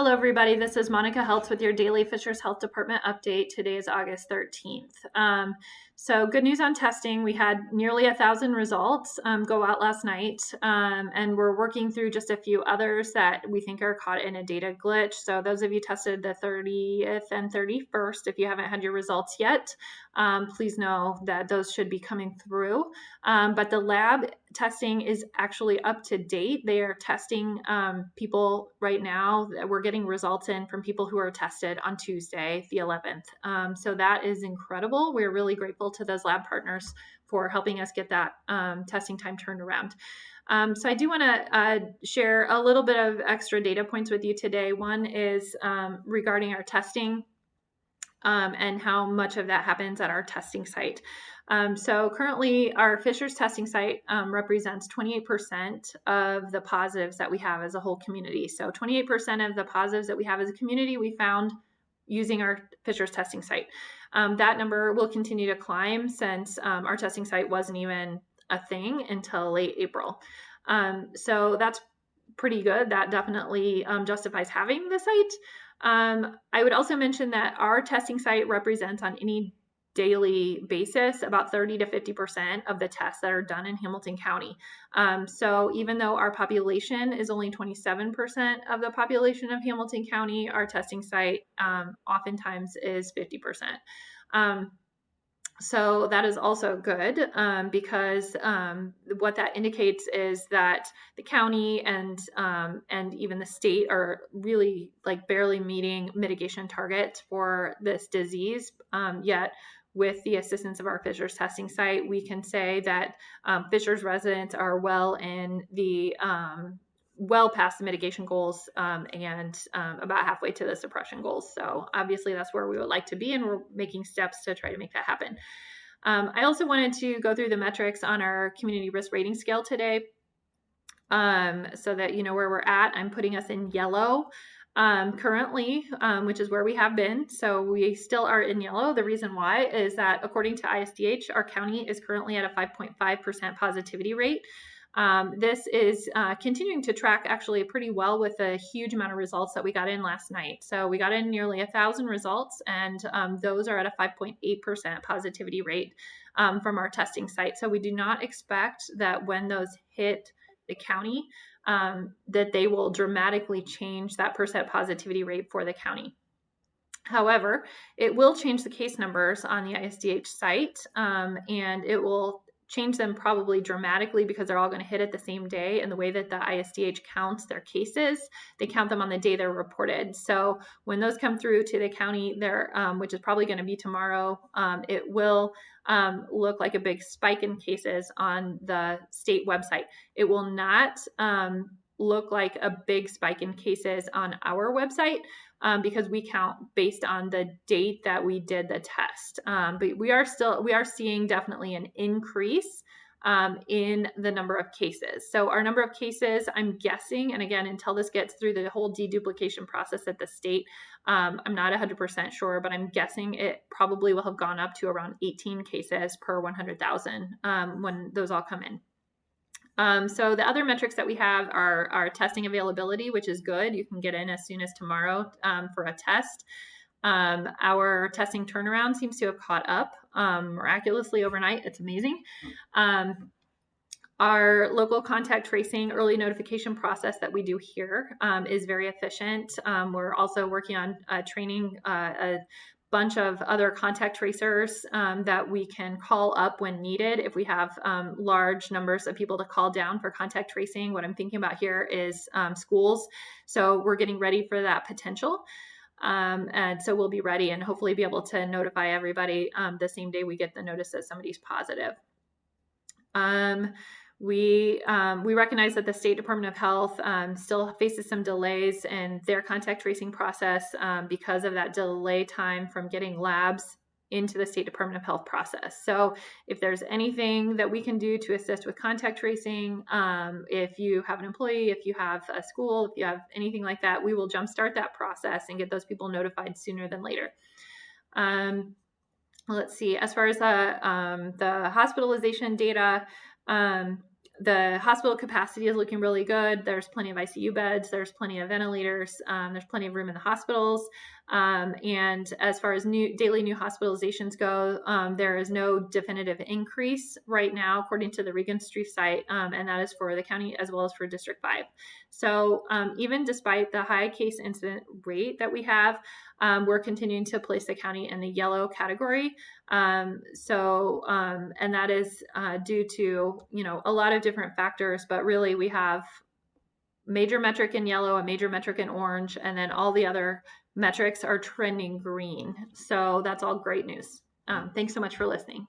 Hello, everybody. This is Monica Heltz with your daily Fishers Health Department update. Today is August 13th. So good news on testing. We had nearly 1,000 results go out last night, and we're working through just a few others that we think are caught in a data glitch. So those of you tested the 30th and 31st, if you haven't had your results yet, please know that those should be coming through. But the lab testing is actually up to date. They are testing people right now. We're getting results in from people who are tested on Tuesday, the 11th. So that is incredible. We're really grateful to those lab partners for helping us get that testing time turned around. So I do want to share a little bit of extra data points with you today. One is regarding our testing and how much of that happens at our testing site. So currently our Fishers testing site represents 28% of the positives that we have as a whole community. So 28% of the positives that we have as a community, we found using our Fishers testing site. That number will continue to climb since our testing site wasn't even a thing until late April. So that's pretty good. That definitely justifies having the site. I would also mention that our testing site represents on any daily basis about 30 to 50% of the tests that are done in Hamilton County. So even though our population is only 27% of the population of Hamilton County, our testing site oftentimes is 50%. So that is also good because what that indicates is that the county and even the state are really like barely meeting mitigation targets for this disease. Yet with the assistance of our Fishers testing site, we can say that Fishers residents are well past the mitigation goals and about halfway to the suppression goals. So obviously that's where we would like to be, and we're making steps to try to make that happen. I also wanted to go through the metrics on our community risk rating scale today so that you know where we're at. I'm putting us in yellow currently, which is where we have been. So we still are in yellow. The reason why is that according to ISDH, our county is currently at a 5.5% positivity rate. This is continuing to track actually pretty well with a huge amount of results that we got in last night. So we got in nearly 1,000 results, and those are at a 5.8% positivity rate from our testing site. So we do not expect that when those hit the county, that they will dramatically change that percent positivity rate for the county. However, it will change the case numbers on the ISDH site, and it will change them probably dramatically because they're all going to hit it the same day. And the way that the ISDH counts their cases, they count them on the day they're reported. So when those come through to the county, which is probably going to be tomorrow, it will look like a big spike in cases on the state website. It will not look like a big spike in cases on our website because we count based on the date that we did the test. But we are seeing definitely an increase in the number of cases. So our number of cases, I'm guessing, and again, until this gets through the whole deduplication process at the state, I'm not 100% sure, but I'm guessing it probably will have gone up to around 18 cases per 100,000 when those all come in. So the other metrics that we have are our testing availability, which is good. You can get in as soon as tomorrow for a test. Our testing turnaround seems to have caught up miraculously overnight. It's amazing. Our local contact tracing early notification process that we do here is very efficient. We're also working on training a bunch of other contact tracers that we can call up when needed if we have large numbers of people to call down for contact tracing. What I'm thinking about here is schools. So we're getting ready for that potential. And so we'll be ready and hopefully be able to notify everybody the same day we get the notice that somebody's positive. We recognize that the State Department of Health still faces some delays in their contact tracing process because of that delay time from getting labs into the State Department of Health process. So if there's anything that we can do to assist with contact tracing, if you have an employee, if you have a school, if you have anything like that, we will jumpstart that process and get those people notified sooner than later. Let's see, as far as the hospitalization data, The hospital capacity is looking really good. There's plenty of ICU beds. There's plenty of ventilators. There's plenty of room in the hospitals. And as far as daily new hospitalizations go, there is no definitive increase right now, according to the Regency site, and that is for the county as well as for District 5. So even despite the high case incident rate that we have, we're continuing to place the county in the yellow category. And that is due to, a lot of different factors, but really we have major metric in yellow, a major metric in orange, and then all the other metrics are trending green. So that's all great news. Thanks so much for listening.